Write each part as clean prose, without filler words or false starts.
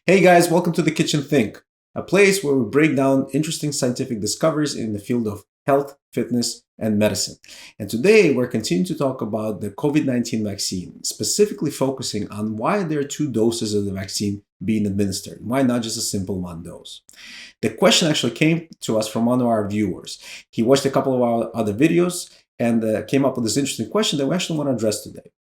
Hey guys, welcome to The Kitchen Think, a place where we break down interesting scientific discoveries in the field of health, fitness, and medicine. And today we're continuing to talk about the COVID-19 vaccine, specifically focusing on why there are two doses of the vaccine being administered. Why not just a simple one dose? The question actually came to us from one of our viewers. He watched a couple of our other videos and came up with this interesting question that we actually want to address today.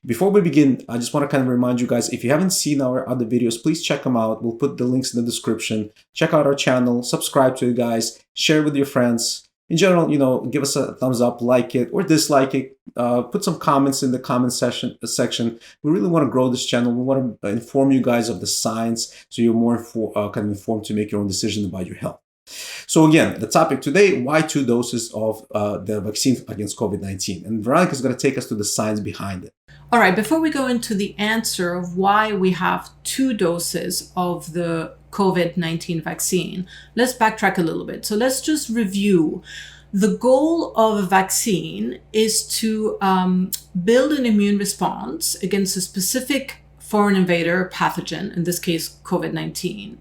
Before we begin, I just want to kind of remind you guys, if you haven't seen our other videos, please check them out. We'll put the links in the description. Check out our channel, subscribe to it, guys, share with your friends. In general, give us a thumbs up, like it or dislike it. Put some comments in the comment section. We really want to grow this channel. We want to inform you guys of the science so you're more kind of informed to make your own decision about your health. So again, the topic today, why two doses of the vaccine against COVID-19? And Veronica is going to take us to the science behind it. All right, before we go into the answer of why we have two doses of the COVID-19 vaccine, let's backtrack a little bit. So let's just review. The goal of a vaccine is to build an immune response against a specific foreign invader pathogen, in this case, COVID-19.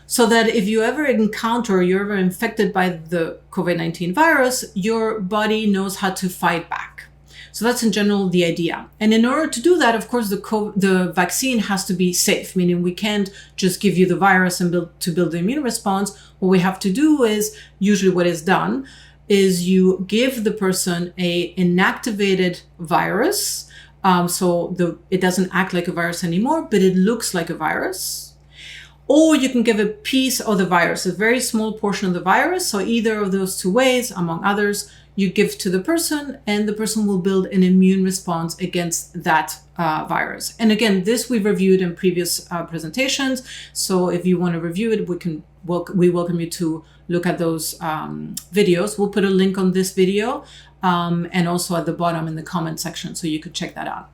So that if you ever encounter, you're ever infected by the COVID-19 virus, your body knows how to fight back. So that's in general the idea. And in order to do that, of course, the vaccine has to be safe, meaning we can't just give you the virus and build the immune response. What we have to do is, usually what is done, is you give the person a inactivated virus. It doesn't act like a virus anymore, but it looks like a virus. Or you can give a piece of the virus, a very small portion of the virus. So either of those two ways, among others, you give to the person and the person will build an immune response against that virus. And again, this we've reviewed in previous presentations. So if you want to review it, we welcome you to look at those videos. We'll put a link on this video and also at the bottom in the comment section so you could check that out.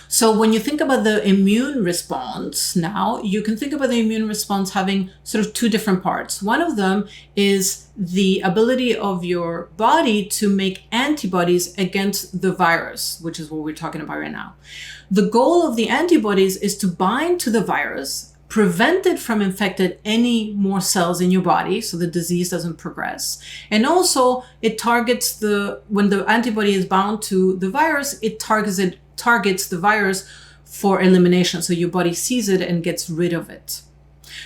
So when you think about the immune response now, you can think about the immune response having sort of two different parts. One of them is the ability of your body to make antibodies against the virus, which is what we're talking about right now. The goal of the antibodies is to bind to the virus, prevent it from infecting any more cells in your body so the disease doesn't progress. And also it targets when the antibody is bound to the virus, it targets the virus for elimination. So your body sees it and gets rid of it.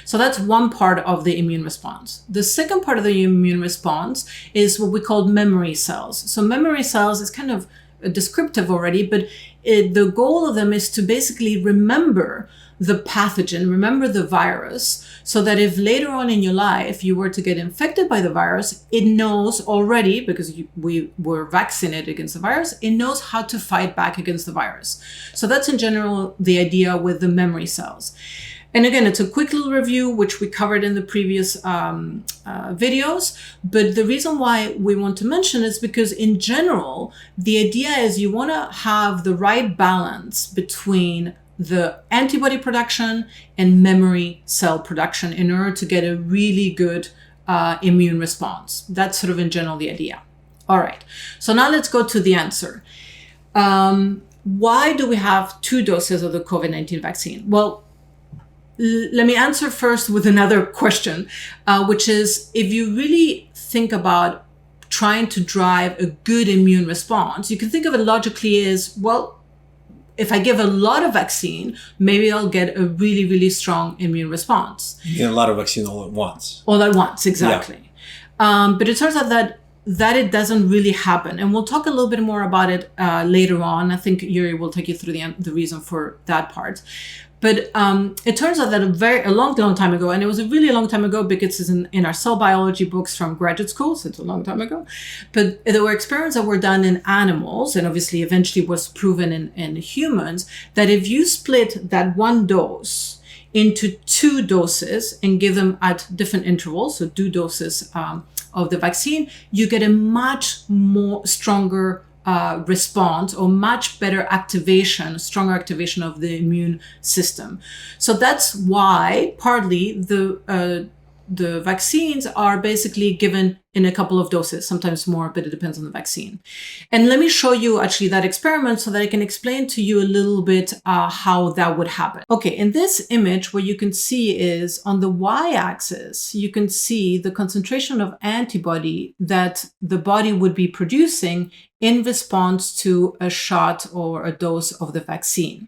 So that's one part of the immune response. The second part of the immune response is what we call memory cells. So memory cells is kind of descriptive already, but the goal of them is to basically remember the pathogen, remember the virus, so that if later on in your life you were to get infected by the virus, it knows already, because we were vaccinated against the virus, it knows how to fight back against the virus. So that's in general the idea with the memory cells. And again, it's a quick little review, which we covered in the previous videos. But the reason why we want to mention is because in general, the idea is you want to have the right balance between the antibody production and memory cell production in order to get a really good immune response. That's sort of in general the idea. All right, so now let's go to the answer. Why do we have two doses of the COVID-19 vaccine? Well, let me answer first with another question, which is, if you really think about trying to drive a good immune response, you can think of it logically as, well, if I give a lot of vaccine, maybe I'll get a really, really strong immune response. You get a lot of vaccine all at once. All at once, exactly. Yeah. But it turns out that it doesn't really happen. And we'll talk a little bit more about it later on. I think Yuri will take you through the reason for that part. But it turns out that a long time ago, and it was a really long time ago because it's in our cell biology books from graduate school, so it's a long time ago. But there were experiments that were done in animals, and obviously eventually was proven in humans, that if you split that one dose into two doses and give them at different intervals, so 2 doses of the vaccine, you get a much more stronger response or much better activation, stronger activation of the immune system. So that's why partly the the vaccines are basically given in a couple of doses, sometimes more, but it depends on the vaccine. And let me show you actually that experiment so that I can explain to you a little bit how that would happen. Okay, in this image, what you can see is on the y-axis, you can see the concentration of antibody that the body would be producing in response to a shot or a dose of the vaccine.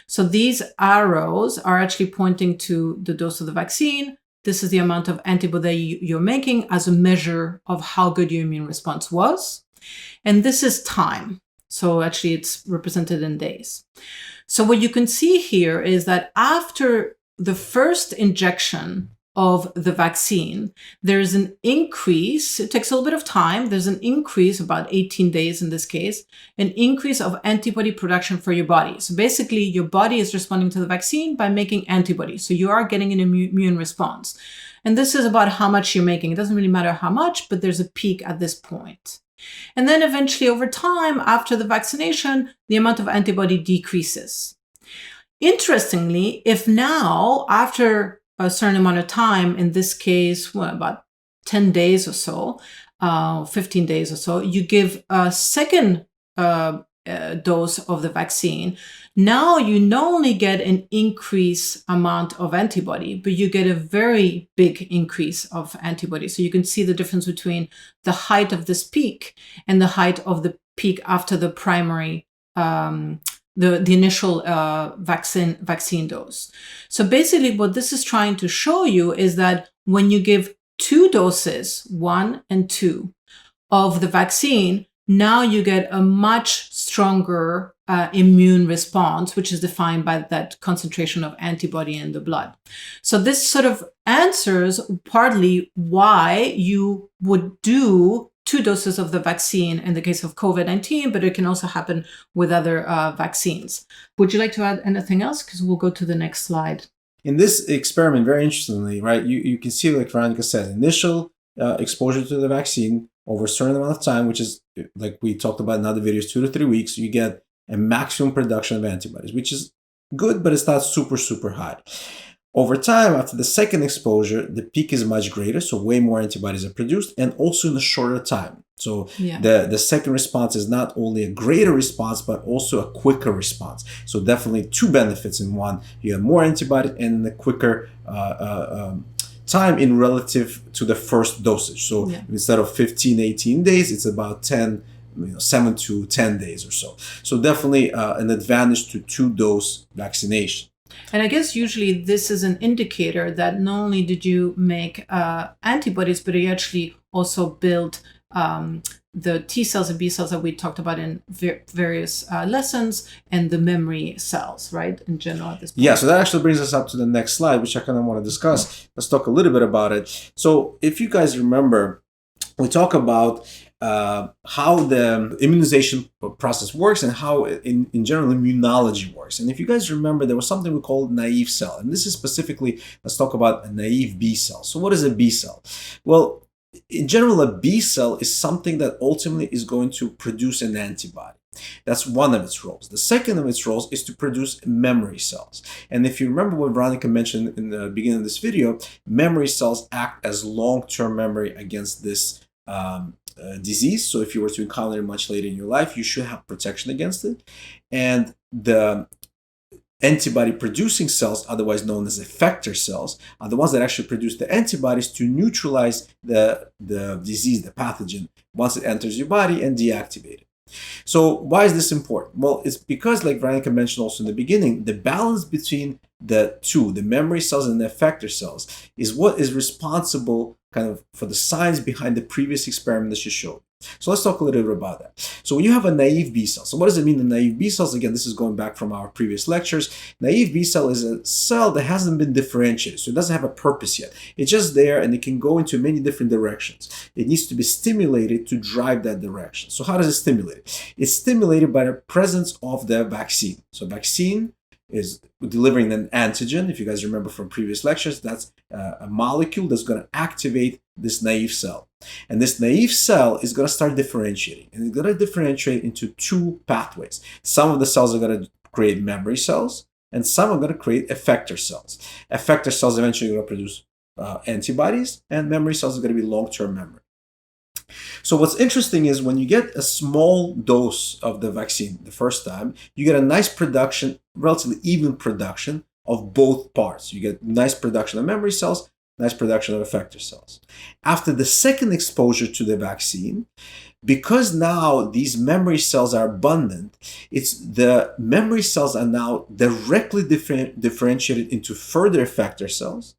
So these arrows are actually pointing to the dose of the vaccine. This is the amount of antibody you're making as a measure of how good your immune response was. And this is time. So actually it's represented in days. So what you can see here is that after the first injection of the vaccine, there's an increase. It takes a little bit of time. There's an increase, about 18 days in this case, an increase of antibody production for your body. So basically, your body is responding to the vaccine by making antibodies. So you are getting an immune response. And this is about how much you're making. It doesn't really matter how much, but there's a peak at this point. And then eventually, over time, after the vaccination, the amount of antibody decreases. Interestingly, if now, after a certain amount of time, in this case, about 10 days or so, 15 days or so, you give a second dose of the vaccine. Now you not only get an increased amount of antibody, but you get a very big increase of antibody. So you can see the difference between the height of this peak and the height of the peak after the primary the initial vaccine dose. So basically what this is trying to show you is that when you give 2 doses, 1 and 2, of the vaccine, now you get a much stronger immune response, which is defined by that concentration of antibody in the blood. So this sort of answers partly why you would do 2 doses of the vaccine in the case of COVID-19, but it can also happen with other vaccines. Would you like to add anything else? Because we'll go to the next slide. In this experiment, very interestingly, right, you can see, like Veronica said, initial exposure to the vaccine over a certain amount of time, which is, like we talked about in other videos, 2 to 3 weeks, you get a maximum production of antibodies, which is good, but it's not super, super high. Over time, after the second exposure, the peak is much greater, so way more antibodies are produced, and also in a shorter time. So the second response is not only a greater response, but also a quicker response. So definitely 2 benefits in one. You have more antibody and a quicker time in relative to the first dosage. So instead of 15, 18 days, it's about 7 to 10 days or so. So definitely an advantage to 2-dose vaccination. And I guess usually this is an indicator that not only did you make antibodies, but you actually also build the T cells and B cells that we talked about in various lessons, and the memory cells, right, in general at this point. Yeah, so that actually brings us up to the next slide, which I kind of want to discuss. Let's talk a little bit about it. So if you guys remember, we talk about how the immunization process works and how, in general, immunology works. And if you guys remember, there was something we called naive cell. And this is specifically, let's talk about a naive B cell. So what is a B cell? Well, in general, a B cell is something that ultimately is going to produce an antibody. That's one of its roles. The second of its roles is to produce memory cells. And if you remember what Veronica mentioned in the beginning of this video, memory cells act as long-term memory against this disease. So if you were to encounter it much later in your life, you should have protection against it. And the antibody producing cells, otherwise known as effector cells, are the ones that actually produce the antibodies to neutralize the disease, the pathogen, once it enters your body, and deactivate it. So why is this important? Well, it's because, like Veronica mentioned also in the beginning, the balance between the two, the memory cells and the effector cells, is what is responsible kind of for the science behind the previous experiment that she showed. So let's talk a little bit about that. So when you have a naive B cell, so what does it mean, the naive B cells? Again, this is going back from our previous lectures. Naive B cell is a cell that hasn't been differentiated, so it doesn't have a purpose yet. It's just there, and it can go into many different directions. It needs to be stimulated to drive that direction. So how does it stimulate it? It's stimulated by the presence of the vaccine. So vaccine is delivering an antigen. If you guys remember from previous lectures, that's a molecule that's going to activate this naive cell. And this naive cell is going to start differentiating. And it's going to differentiate into 2 pathways. Some of the cells are going to create memory cells, and some are going to create effector cells. Effector cells eventually are going to produce antibodies, and memory cells is going to be long-term memory. So what's interesting is when you get a small dose of the vaccine the first time, you get a nice production, relatively even production of both parts. You get nice production of memory cells, nice production of effector cells. After the second exposure to the vaccine, because now these memory cells are abundant, it's the memory cells are now directly differentiated into further effector cells,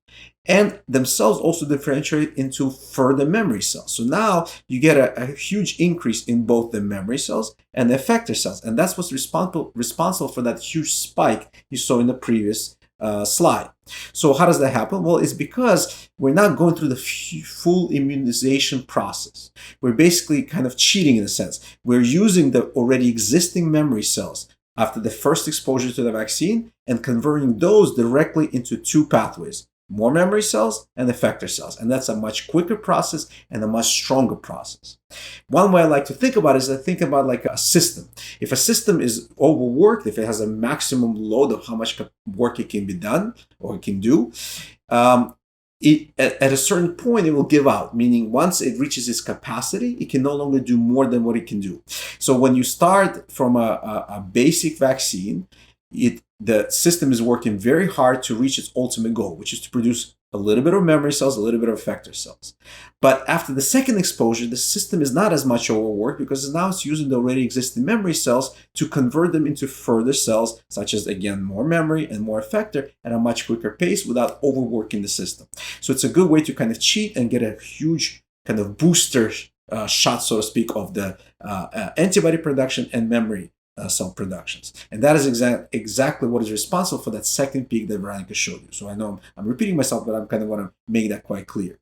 and themselves also differentiate into further memory cells. So now you get a huge increase in both the memory cells and the effector cells. And that's what's responsible for that huge spike you saw in the previous slide. So how does that happen? Well, it's because we're not going through the full immunization process. We're basically kind of cheating in a sense. We're using the already existing memory cells after the first exposure to the vaccine and converting those directly into two pathways: more memory cells and effector cells. And that's a much quicker process and a much stronger process. One way I like to think about it is I think about like a system. If a system is overworked, if it has a maximum load of how much work it can be done or it can do, at a certain point, it will give out, meaning once it reaches its capacity, it can no longer do more than what it can do. So when you start from a basic vaccine, the system is working very hard to reach its ultimate goal, which is to produce a little bit of memory cells, a little bit of effector cells. But after the second exposure, the system is not as much overworked because now it's using the already existing memory cells to convert them into further cells, such as, again, more memory and more effector at a much quicker pace without overworking the system. So it's a good way to kind of cheat and get a huge kind of booster shot, so to speak, of the antibody production and memory cell productions. And that is exactly what is responsible for that second peak that Veronica showed you. So I know I'm repeating myself, but I kind of want to make that quite clear.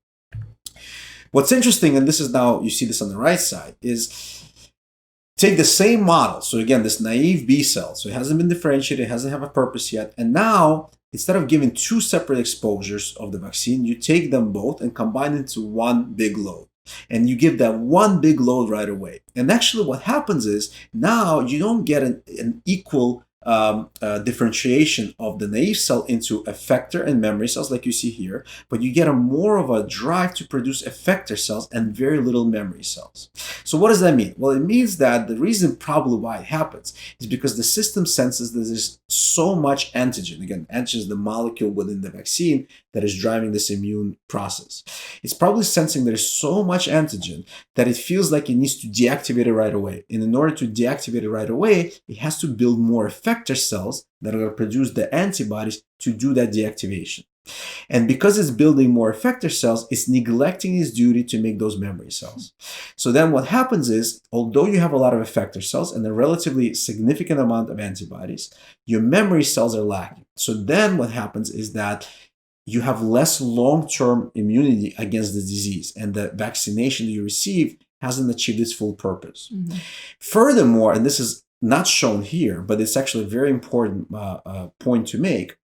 What's interesting, and this is now, you see this on the right side, is take the same model. So again, this naive B cell, so it hasn't been differentiated, it doesn't have a purpose yet. And now, instead of giving two separate exposures of the vaccine, you take them both and combine into one big load. And you give that one big load right away. And actually what happens is now you don't get an equal differentiation of the naive cell into effector and memory cells like you see here, but you get a more of a drive to produce effector cells and very little memory cells. So what does that mean? Well, it means that the reason probably why it happens is because the system senses that there's so much antigen. Again, antigen is the molecule within the vaccine that is driving this immune process. It's probably sensing there's so much antigen that it feels like it needs to deactivate it right away. And in order to deactivate it right away, it has to build more effector cells that are going to produce the antibodies to do that deactivation. And because it's building more effector cells, it's neglecting its duty to make those memory cells. So then what happens is, although you have a lot of effector cells and a relatively significant amount of antibodies, your memory cells are lacking. So then what happens is that you have less long-term immunity against the disease, and the vaccination that you receive hasn't achieved its full purpose. Mm-hmm. Furthermore, and this is not shown here, but it's actually a very important point to make.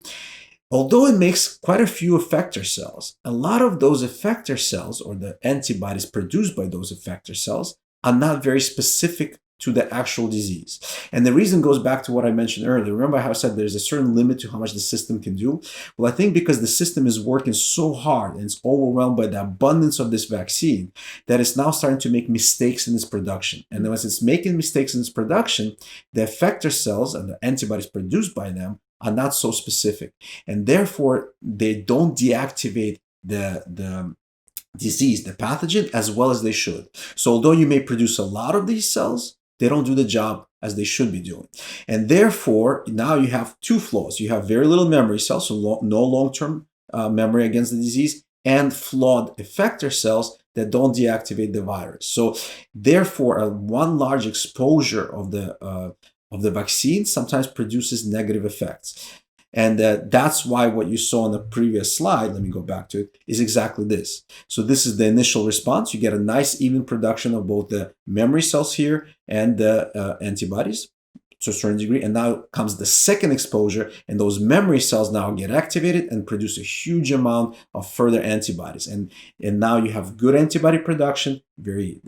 Although it makes quite a few effector cells, a lot of those effector cells, or the antibodies produced by those effector cells, are not very specific to the actual disease. And the reason goes back to what I mentioned earlier. Remember how I said there's a certain limit to how much the system can do? Well, I think because the system is working so hard and it's overwhelmed by the abundance of this vaccine, that it's now starting to make mistakes in its production. And then as it's making mistakes in its production, the effector cells and the antibodies produced by them are not so specific. And therefore, they don't deactivate the disease, the pathogen, as well as they should. So although you may produce a lot of these cells, they don't do the job as they should be doing. And therefore, now you have two flaws. You have very little memory cells, so no long-term memory against the disease, and flawed effector cells that don't deactivate the virus. So therefore, one large exposure of the vaccine sometimes produces negative effects. And that's why what you saw on the previous slide, let me go back to it, is exactly this. So this is the initial response. You get a nice even production of both the memory cells here and the antibodies to a certain degree. And now comes the second exposure, and those memory cells now get activated and produce a huge amount of further antibodies. And now you have good antibody production, very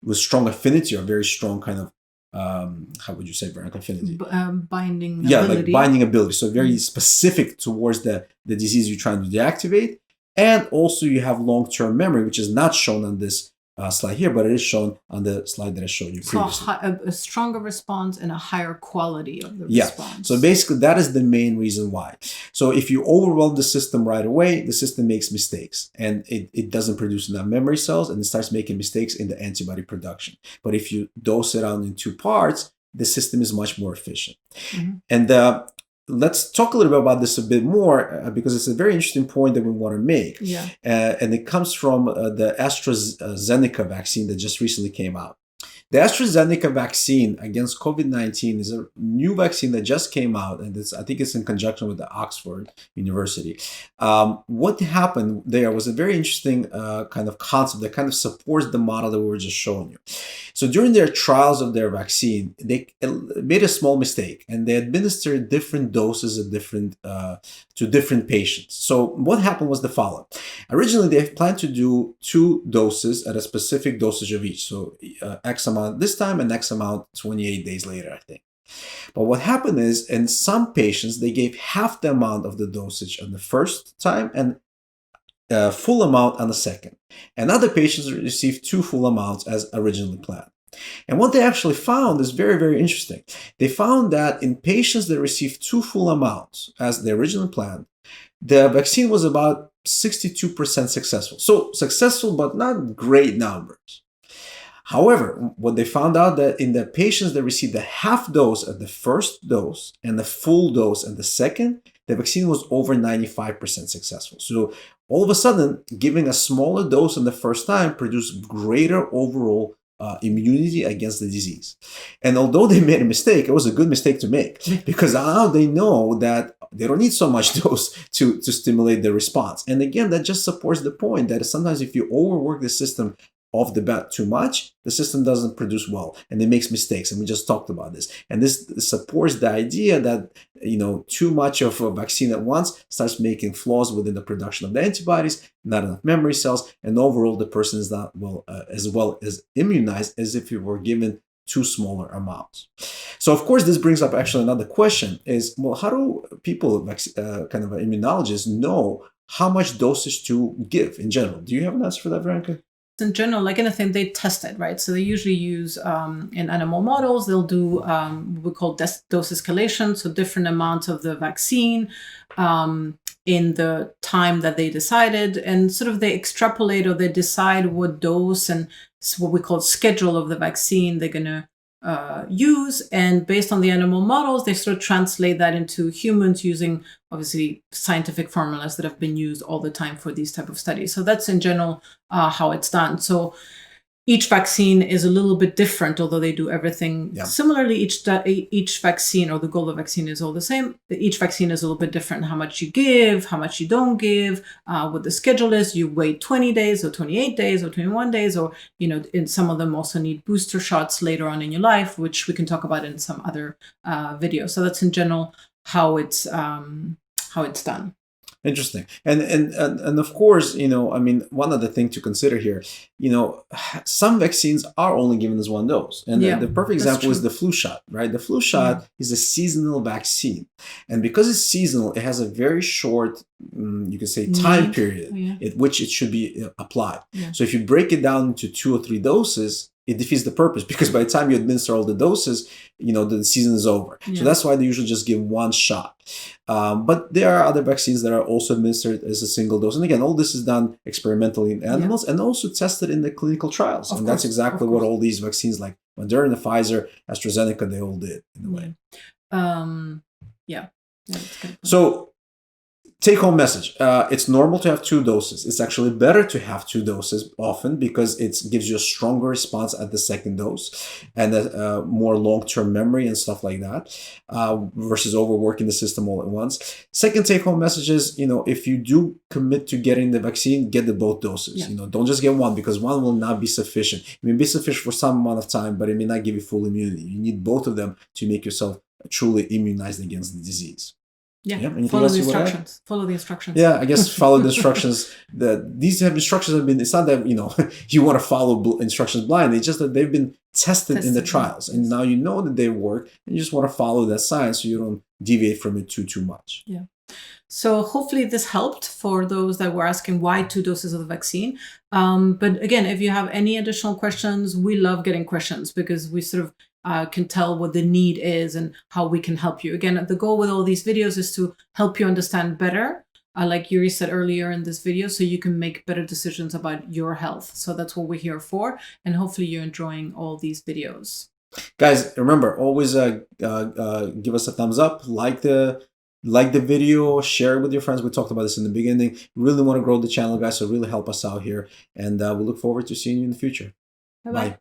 with strong affinity, or very strong kind of how would you say, Veronica, affinity? Binding ability. Yeah, like binding ability. So very specific towards the disease you're trying to deactivate. And also you have long-term memory, which is not shown on this slide here, but it is shown on the slide that I showed you previously. So a stronger response and a higher quality of the Yeah. response. So basically, that is the main reason why. So if you overwhelm the system right away, the system makes mistakes and it doesn't produce enough memory cells and it starts making mistakes in the antibody production. But if you dose it out in 2 parts, the system is much more efficient. Mm-hmm. And let's talk a little bit about this a bit more because it's a very interesting point that we want to make. Yeah. And it comes from the AstraZeneca vaccine that just recently came out. The AstraZeneca vaccine against COVID-19 is a new vaccine that just came out, and I think it's in conjunction with the Oxford University. What happened there was a very interesting kind of concept that kind of supports the model that we were just showing you. So during their trials of their vaccine, they made a small mistake, and they administered different doses of to different patients. So what happened was the following. Originally, they planned to do 2 doses at a specific dosage of each. So X amount this time and X amount 28 days later, I think. But what happened is, in some patients, they gave half the amount of the dosage on the first time and full amount on the second. And other patients received 2 full amounts as originally planned. And what they actually found is very, very interesting. They found that in patients that received 2 full amounts as they originally planned, the vaccine was about 62% successful. So successful, but not great numbers. However, what they found out that in the patients that received the half dose at the first dose and the full dose at the second, the vaccine was over 95% successful. So all of a sudden, giving a smaller dose in the first time produced greater overall immunity against the disease. And although they made a mistake, it was a good mistake to make because now they know that they don't need so much dose to stimulate the response. And again, that just supports the point that sometimes if you overwork the system off the bat too much, the system doesn't produce well and it makes mistakes. And we just talked about this. And this supports the idea that, too much of a vaccine at once starts making flaws within the production of the antibodies, not enough memory cells, and overall the person is not well as immunized as if it were given 2 smaller amounts. So of course, this brings up actually another question is, well, how do people, kind of immunologists, know how much dosage to give in general? Do you have an answer for that, Veronica? In general, like anything, they test it, right? So they usually use in animal models, they'll do what we call dose escalation, so different amounts of the vaccine in the time that they decided, and sort of they extrapolate or they decide what dose and what we call schedule of the vaccine they're going to use, and based on the animal models, they sort of translate that into humans using obviously scientific formulas that have been used all the time for these type of studies. So that's in general how it's done. So each vaccine is a little bit different, although they do everything similarly. Each vaccine, or the goal of the vaccine, is all the same. Each vaccine is a little bit different. How much you give, how much you don't give, what the schedule is. You wait 20 days or 28 days or 21 days, or in some of them also need booster shots later on in your life, which we can talk about in some other video. So that's in general how it's done. Interesting. And of course, one other thing to consider here, some vaccines are only given as 1 dose. And the perfect example is the flu shot, right? The flu shot is a seasonal vaccine. And because it's seasonal, it has a very short, you can say, time period at which it should be applied. Yeah. So if you break it down into 2 or 3 doses, it defeats the purpose because by the time you administer all the doses, the season is over. Yeah. So that's why they usually just give 1 shot. But there are other vaccines that are also administered as a single dose. And again, all this is done experimentally in animals and also tested in the clinical trials. And that's exactly what all these vaccines like Moderna, Pfizer, AstraZeneca, they all did in a way. That's good. So take-home message. It's normal to have 2 doses. It's actually better to have 2 doses often because it gives you a stronger response at the second dose and a more long-term memory and stuff like that versus overworking the system all at once. Second take-home message is, if you do commit to getting the vaccine, get the both doses. Yeah. Don't just get 1 because 1 will not be sufficient. It may be sufficient for some amount of time, but it may not give you full immunity. You need both of them to make yourself truly immunized against the disease. Follow the instructions. Follow the instructions. Yeah, I guess follow the instructions. These instructions have been, it's not that, you want to follow instructions blind. It's just that they've been tested in the trials. And now you know that they work and you just want to follow that science so you don't deviate from it too much. Yeah. So hopefully this helped for those that were asking why 2 doses of the vaccine. But again, if you have any additional questions, we love getting questions because we sort of can tell what the need is and how we can help you. Again, the goal with all these videos is to help you understand better, like Yuri said earlier in this video, so you can make better decisions about your health. So that's what we're here for. And hopefully you're enjoying all these videos. Guys, remember, always give us a thumbs up, like the video, share it with your friends. We talked about this in the beginning. We really want to grow the channel, guys, so really help us out here. And we look forward to seeing you in the future. Bye-bye. Bye.